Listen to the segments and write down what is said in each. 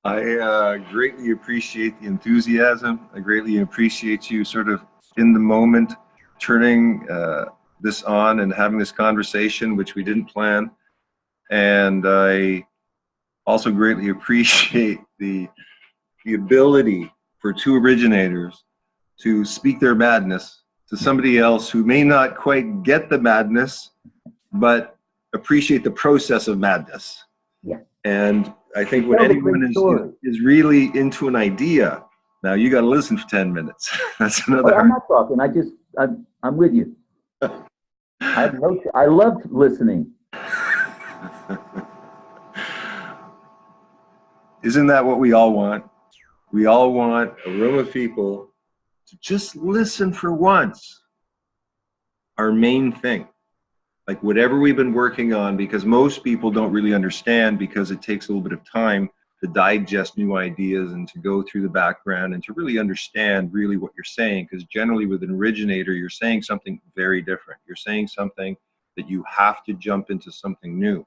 I greatly appreciate the enthusiasm. I greatly appreciate you sort of in the moment turning this on and having this conversation, which we didn't plan. And I also greatly appreciate the ability for two originators to speak their madness to somebody else who may not quite get the madness, but appreciate the process of madness. Yeah. And I think when anyone is really into an idea, now you got to listen for 10 minutes. That's another. I'm not talking. I'm with you. I loved listening. Isn't that what we all want? We all want a room of people to just listen for once. Our main thing. Like whatever we've been working on, because most people don't really understand, because it takes a little bit of time to digest new ideas and to go through the background and to really understand really what you're saying. Because generally with an originator, you're saying something very different. You're saying something that you have to jump into something new.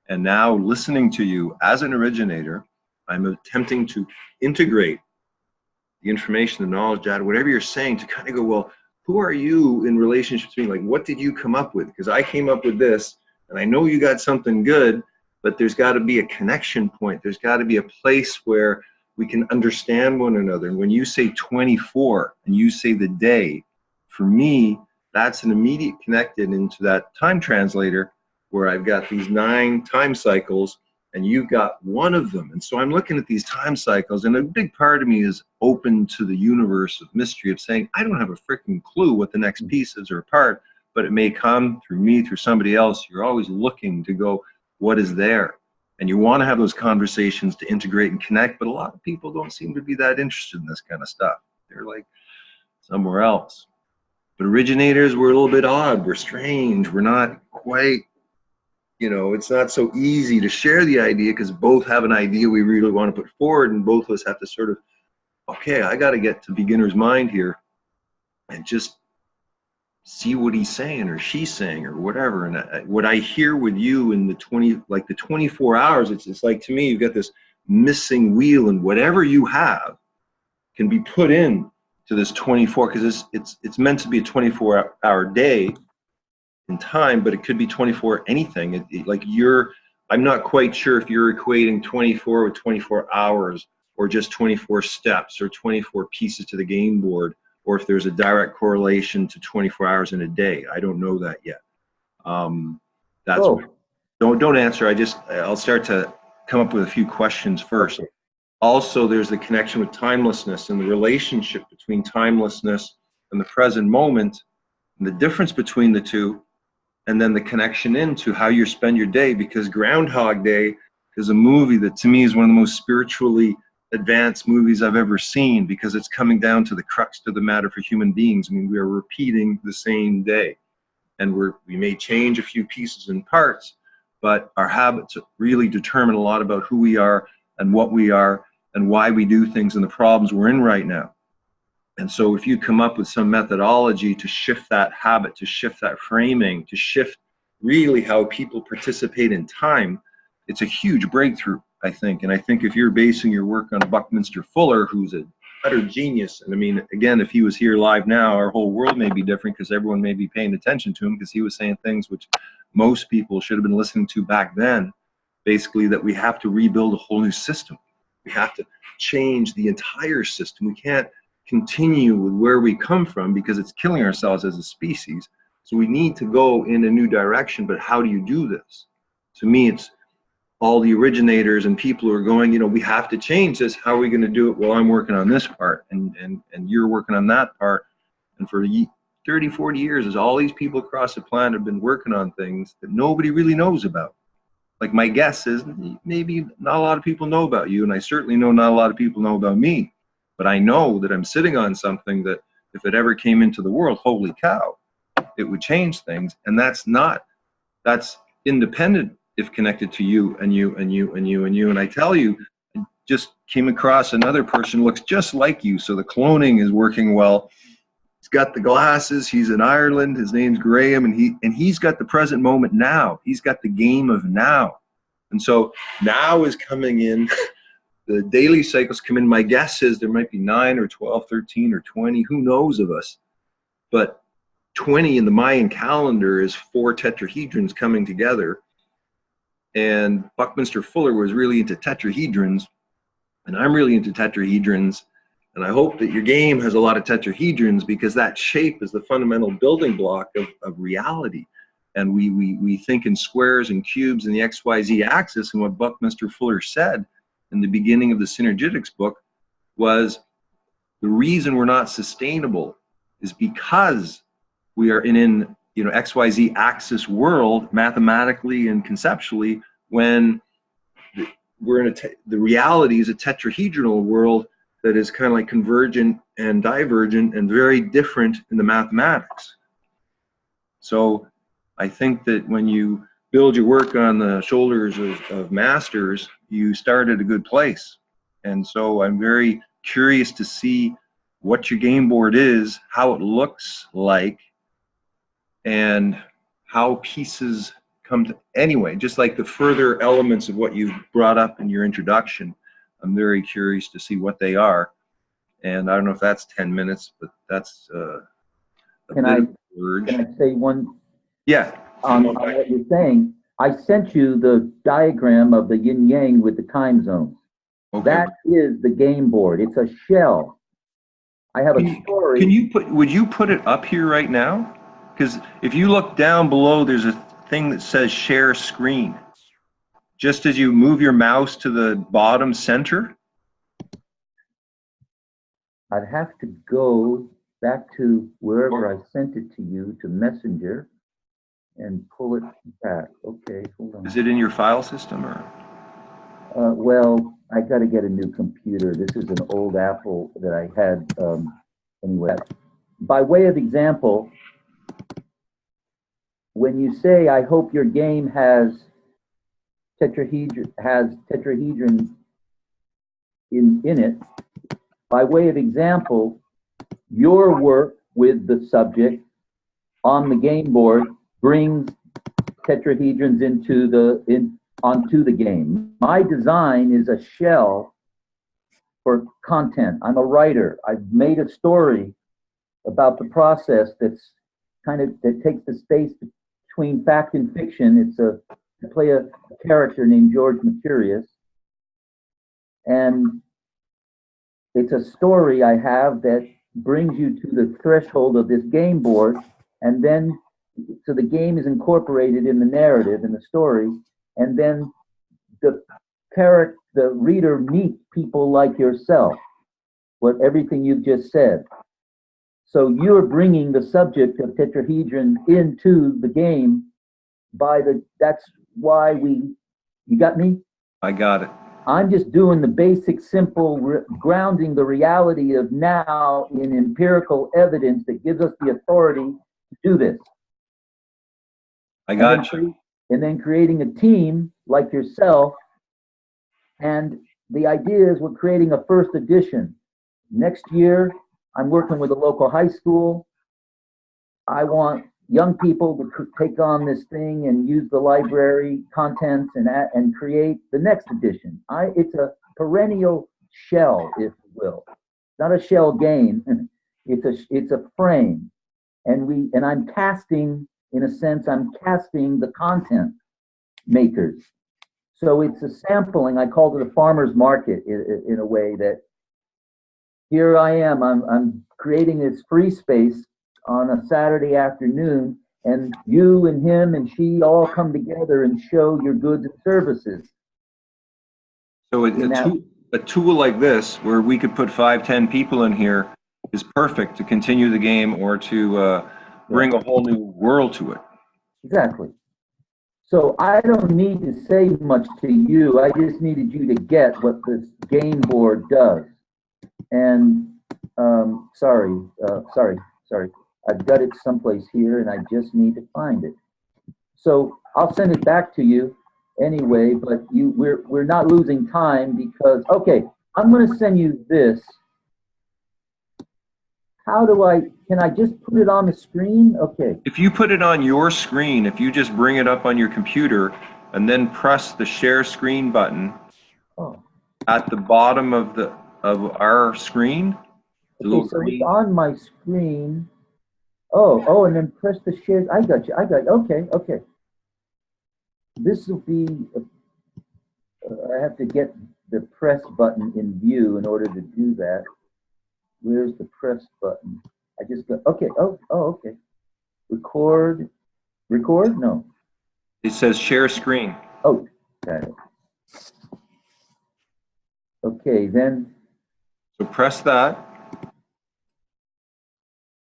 And now listening to you as an originator, I'm attempting to integrate the information, the knowledge, data, whatever you're saying, to kind of go, well, who are you in relationship to me? Like, what did you come up with? Because I came up with this, and I know you got something good, but there's got to be a connection point. There's got to be a place where we can understand one another. And when you say 24 and you say the day, for me, that's an immediate connected into that time translator where I've got these 9 time cycles and you've got one of them. And so I'm looking at these time cycles, and a big part of me is open to the universe of mystery of saying, I don't have a freaking clue what the next pieces are apart, but it may come through me, through somebody else. You're always looking to go, what is there? And you want to have those conversations to integrate and connect, but a lot of people don't seem to be that interested in this kind of stuff. They're like somewhere else. But originators, we're a little bit odd. We're strange. We're not quite, it's not so easy to share the idea because both have an idea we really want to put forward, and both of us have to sort of, okay, I got to get to beginner's mind here and just see what he's saying or she's saying or whatever. And what I hear with you in the 24 hours, it's like, to me, you've got this missing wheel, and whatever you have can be put in to this 24, because it's meant to be a 24-hour day in time, but it could be 24 anything. I'm not quite sure if you're equating 24 with 24 hours or just 24 steps or 24 pieces to the game board, or if there's a direct correlation to 24 hours in a day. I don't know that yet. Don't answer. I'll start to come up with a few questions first. Okay. Also, there's the connection with timelessness and the relationship between timelessness and the present moment, and the difference between the two, and then the connection into how you spend your day, because Groundhog Day is a movie that to me is one of the most spiritually advanced movies I've ever seen, because it's coming down to the crux of the matter for human beings. I mean, we are repeating the same day, and we may change a few pieces and parts, but our habits really determine a lot about who we are and what we are and why we do things and the problems we're in right now. And so if you come up with some methodology to shift that habit, to shift that framing, to shift really how people participate in time, it's a huge breakthrough, I think. And I think if you're basing your work on Buckminster Fuller, who's a utter genius, and I mean, again, if he was here live now, our whole world may be different, because everyone may be paying attention to him, because he was saying things which most people should have been listening to back then, basically that we have to rebuild a whole new system. We have to change the entire system. We can't continue with where we come from, because it's killing ourselves as a species. So we need to go in a new direction. But how do you do this? To me, it's all the originators and people who are going, we have to change this. How are we going to do it? Well, I'm working on this part, and you're working on that part. And for 30, 40 years, as all these people across the planet have been working on things that nobody really knows about. Like, my guess is maybe not a lot of people know about you, and I certainly know not a lot of people know about me. But I know that I'm sitting on something that if it ever came into the world, holy cow, it would change things. And that's independent if connected to you and you and you and you and you. And I tell you, I just came across another person who looks just like you. So the cloning is working well. He's got the glasses. He's in Ireland. His name's Graham, and he's got the present moment now. He's got the game of now. And so now is coming in the daily cycles come in. My guess is there might be 9 or 12, 13 or 20, who knows of us, but 20 in the Mayan calendar is 4 tetrahedrons coming together. And Buckminster Fuller was really into tetrahedrons, and I'm really into tetrahedrons. And I hope that your game has a lot of tetrahedrons, because that shape is the fundamental building block of reality. And we think in squares and cubes and the XYZ axis. And what Buckminster Fuller said in the beginning of the Synergetics book was, the reason we're not sustainable is because we are in XYZ axis world, mathematically and conceptually, when we're in the reality is a tetrahedral world that is kind of like convergent and divergent and very different in the mathematics. So I think that when you build your work on the shoulders of masters, you start at a good place. And so I'm very curious to see what your game board is, how it looks like, and how pieces come to, anyway, just like the further elements of what you brought up in your introduction. I'm very curious to see what they are. And I don't know if that's 10 minutes, but that's Can I say one? Yeah. On what you're saying, I sent you the diagram of the yin yang with the time zones. Okay. That is the game board. It's a shell. I have a story. Would you put it up here right now? Because if you look down below, there's a thing that says share screen. Just as you move your mouse to the bottom center. I'd have to go back to wherever I sent it to you, to Messenger, and pull it back. Okay, hold on. Is it in your file system, or? Well, I got to get a new computer. This is an old Apple that I had. Anyway, by way of example, when you say, "I hope your game has tetrahedron in it," by way of example, your work with the subject on the game board brings tetrahedrons onto the game. My design is a shell for content. I'm a writer. I've made a story about the process that takes the space between fact and fiction. I play a character named George Mercurius, and it's a story I have that brings you to the threshold of this game board, and then so the game is incorporated in the narrative, in the story, and then the reader meets people like yourself, everything you've just said. So you're bringing the subject of tetrahedron into the game that's why you got me? I got it. I'm just doing the basic, simple, grounding the reality of now in empirical evidence that gives us the authority to do this. I got you. And then creating a team like yourself. And the idea is we're creating a first edition. Next year, I'm working with a local high school. I want young people to take on this thing and use the library contents and create the next edition. It's a perennial shell, if you will. Not a shell game. It's a frame. And I'm casting, in a sense, the content makers. So it's a sampling. I called it a farmer's market in a way that here I am. I'm creating this free space on a Saturday afternoon, and you and him and she all come together and show your goods and services. So a tool like this, where we could put 5-10 people in here, is perfect to continue the game or to bring a whole new world to it. Exactly. So I don't need to say much to you. I just needed you to get what this game board does. And sorry. I've got it someplace here, and I just need to find it. So I'll send it back to you anyway. But we're not losing time because I'm going to send you this. Can I just put it on the screen? Okay. If you put it on your screen, if you just bring it up on your computer and then press the share screen button. Oh. at the bottom of our screen. The Okay, little so it's green. on my screen. Oh, and then press the share. I got you. Okay, okay. This will be, I have to get the press button in view in order to do that. Where's the press button? I just got, okay, okay. Record, no. It says share screen. Oh, got it. Okay, then. So press that.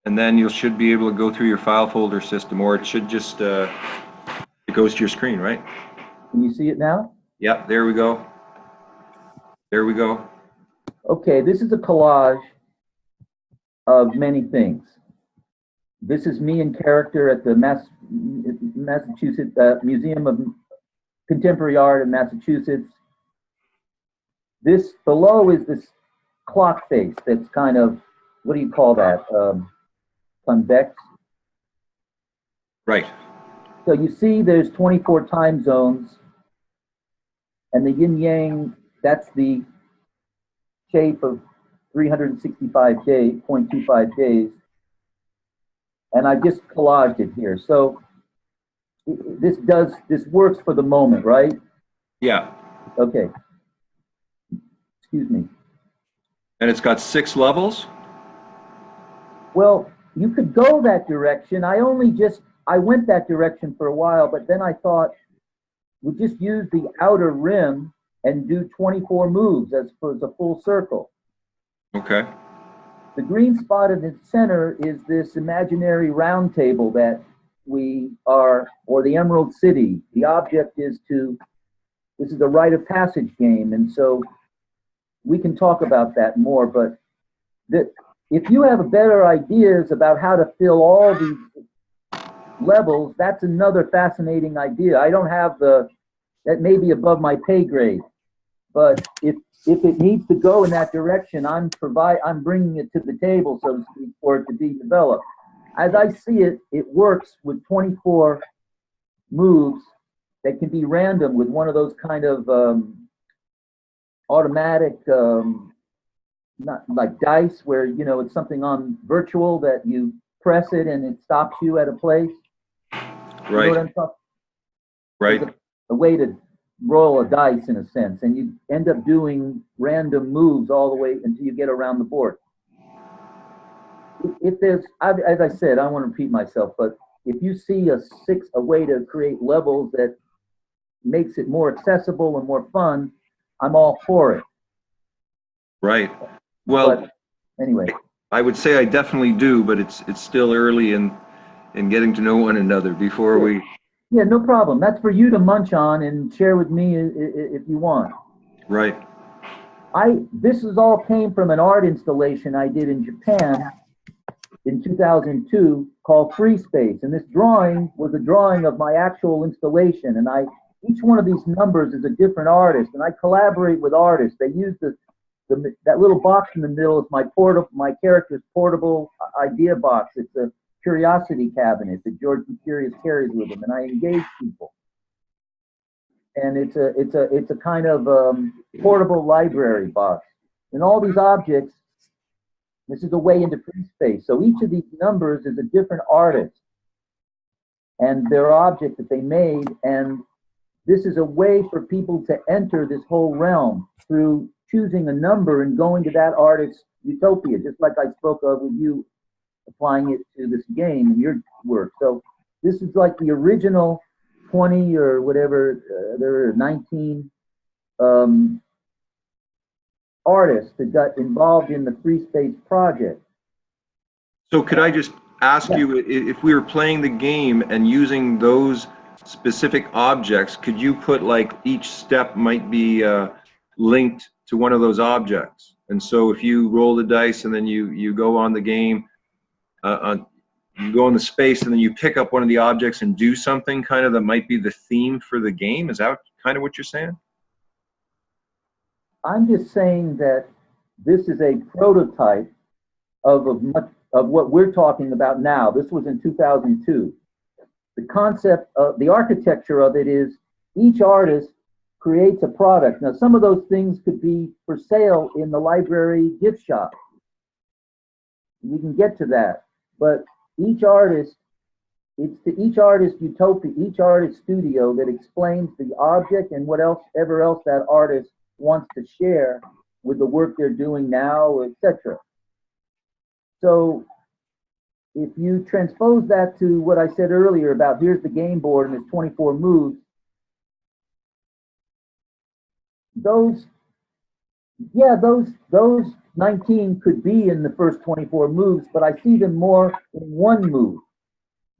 And then you should be able to go through your file folder system, or it should just, it goes to your screen, right? Can you see it now? Yep, there we go. There we go. Okay, this is a collage of many things. This is me in character at the Massachusetts Museum of Contemporary Art in Massachusetts. This below is this clock face that's kind of, what do you call that? Convex. Right. So you see there's 24 time zones, and the yin yang, that's the shape of 365 days, 0.25 days. And I just collaged it here. So this works for the moment, right? Yeah. Okay. Excuse me. And it's got 6 levels? Well, you could go that direction. I went that direction for a while, but then I thought we'll just use the outer rim and do 24 moves as a full circle. Okay. The green spot in the center is this imaginary round table that we are, or the Emerald City. The object is this is a rite of passage game, and so we can talk about that more, but if you have better ideas about how to fill all these levels, that's another fascinating idea. I don't have that may be above my pay grade, but if it needs to go in that direction, I'm bringing it to the table, so to speak, for it to be developed. As I see it, it works with 24 moves that can be random with one of those kind of automatic, not like dice, where it's something on virtual that you press it and it stops you at a place. Right. You know what I'm talking? Right. There's a way to roll a dice in a sense, and you end up doing random moves all the way until you get around the board. If there's, as I said, I don't want to repeat myself, but if you see a way to create levels that makes it more accessible and more fun, I'm all for it. Right. Well, but anyway, I would say I definitely do, but it's still early in getting to know one another before we. Yeah, no problem. That's for you to munch on and share with me if you want. Right. This all came from an art installation I did in Japan in 2002 called Free Space. And this drawing was a drawing of my actual installation. And each one of these numbers is a different artist. And I collaborate with artists. They use that little box in the middle is my character's portable idea box. It's a curiosity cabinet that George Mercurius carries with him, and I engage people. And it's a kind of portable library box. And all these objects, this is a way into free space. So each of these numbers is a different artist and their object that they made. And this is a way for people to enter this whole realm through choosing a number and going to that artist's utopia, just like I spoke of with you applying it to this game in your work. So this is like the original 20 or whatever, there are 19 artists that got involved in the Free Space project. So could I just ask you, if we were playing the game and using those specific objects, could you put like each step might be linked to one of those objects? And so if you roll the dice and then you go on the game, you go in the space and then you pick up one of the objects and do something kind of that might be the theme for the game. Is that kind of what you're saying? I'm just saying that this is a prototype of what we're talking about now. This was in 2002. The concept of the architecture of it is each artist creates a product. Now, some of those things could be for sale in the library gift shop. We can get to that. But each artist, it's to each artist utopia, each artist studio that explains the object and what else, ever else that artist wants to share with the work they're doing now, etc. So if you transpose that to what I said earlier about here's the game board and there's 24 moves, those 19 could be in the first 24 moves, but I see them more in one move.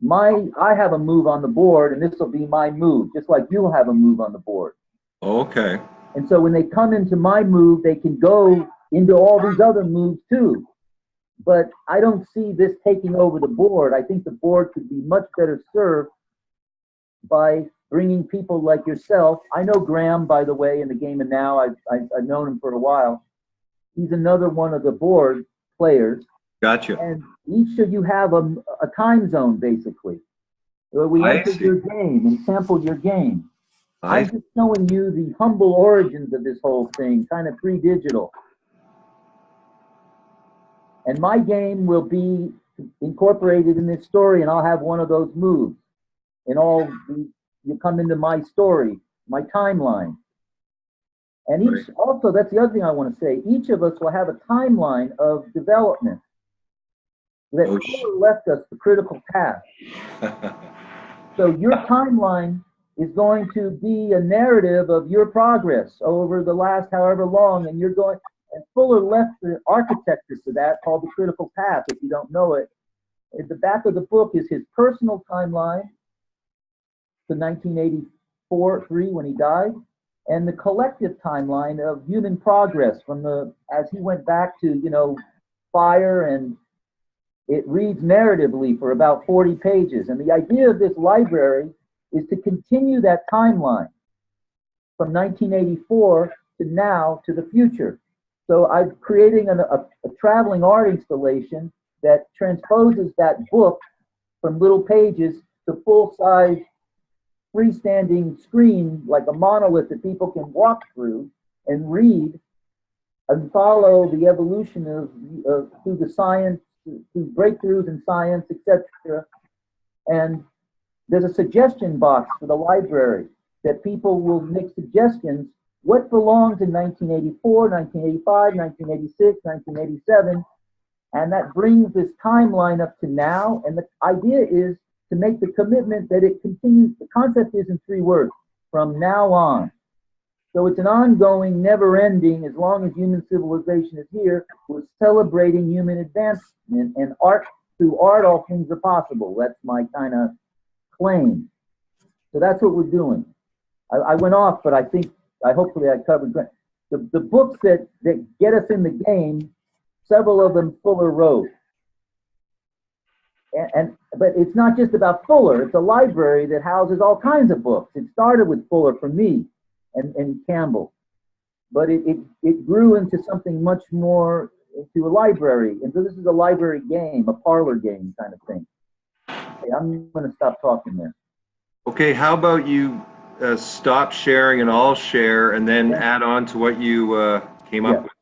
I have a move on the board, and this will be my move, just like you'll have a move on the board. Okay. And so when they come into my move, they can go into all these other moves too. But I don't see this taking over the board. I think the board could be much better served by bringing people like yourself. I know Graham, by the way, in the Game of Now. I've known him for a while. He's another one of the board players. Gotcha. And each of you have a time zone, basically, where we enter your game and sample your game. I'm just showing you the humble origins of this whole thing, kind of pre-digital. And my game will be incorporated in this story, and I'll have one of those moves. And you come into my story, my timeline. And each, also, that's the other thing I want to say, each of us will have a timeline of development that left us the critical path. So your timeline is going to be a narrative of your progress over the last however long, and and Fuller left the architecture to that called the critical path, if you don't know it. At the back of the book is his personal timeline to 1984-3 when he died, and the collective timeline of human progress as he went back to, fire, and it reads narratively for about 40 pages. And the idea of this library is to continue that timeline from 1984 to now to the future. So I'm creating a traveling art installation that transposes that book from little pages to full-size freestanding screen, like a monolith that people can walk through and read and follow the evolution of through the science, through breakthroughs in science, etc. And there's a suggestion box for the library that people will make suggestions. What belongs in 1984, 1985, 1986, 1987, and that brings this timeline up to now. And the idea is to make the commitment that it continues. The concept is in 3 words: from now on. So it's an ongoing, never-ending. As long as human civilization is here, we're celebrating human advancement, and art. Through art, all things are possible. That's my kind of claim. So that's what we're doing. I went off, but hopefully I covered the books that get us in the game. Several of them Fuller wrote, but it's not just about Fuller. It's a library that houses all kinds of books. It started with Fuller for me and Campbell, but it grew into something much more, into a library. And so this is a library game, a parlor game kind of thing. Okay, I'm going to stop talking there. Okay, how about you stop sharing and I'll share, and then add on to what you came up with.